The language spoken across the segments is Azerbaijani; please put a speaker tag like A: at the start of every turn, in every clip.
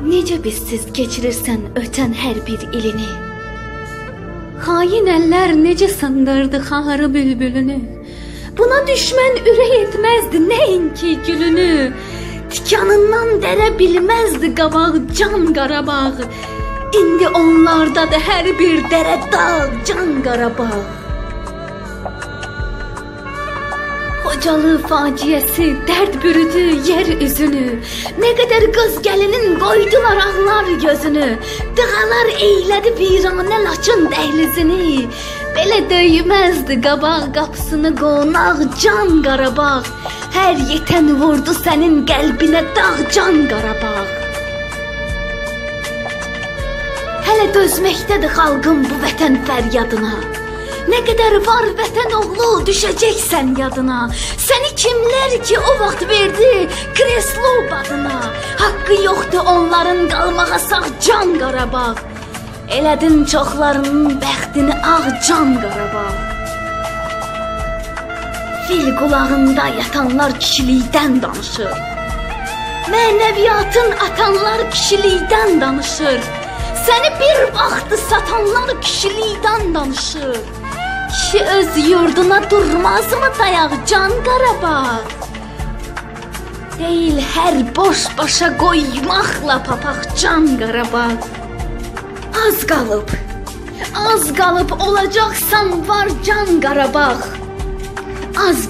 A: Necə bizsiz keçirirsən ötən hər bir ilini? Xain əllər necə sındırdı xarı bülbülünü? Buna düşmən ürək etməzdi nəinki gülünü. Tikanından dərə bilməzdi qabaq can Qarabağ. İndi onlardadır hər bir dərə dağ can Qarabağ. Xocalı faciəsi dərd bürüdü yer üzünü. Nə qədər qız gəlinin qoydular ağlar gözünü. Dağlar eylədi viranə Laçın dəhlizini. Belə döyməzdi qabaq qapısını qonaq can Qarabağ. Hər yetən vurdu sənin qəlbinə dağ can Qarabağ. Hələ dözməkdədir xalqım bu vətən fəryadına. Nə qədər var vətən oğlu düşəcəksən yadına. Səni kimlər ki o vaxt verdi kreslo badına. Haqqı yoxdur onların qalmağa sağ can Qarabağ. Elədin çoxlarının bəxtini ağ can Qarabağ. Fil qulağında yatanlar kişilikdən danışır. Mənəviyyatın atanlar kişilikdən danışır. Səni bir vaxtı satanlar kişilikdən danışır. Kişi öz yurduna durmaz mı dayaq can Qarabağ? Deyil hər boş başa qoymaqla papaq can Qarabağ. Az qalıb olacaqsan var can Qarabağ. Az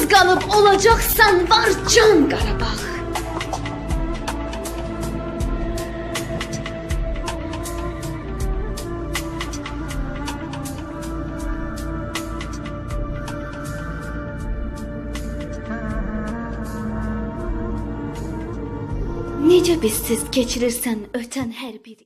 A: qalıb olacaqsan var can Qarabağ. Necə bizsiz keçirirsən ötən hər bir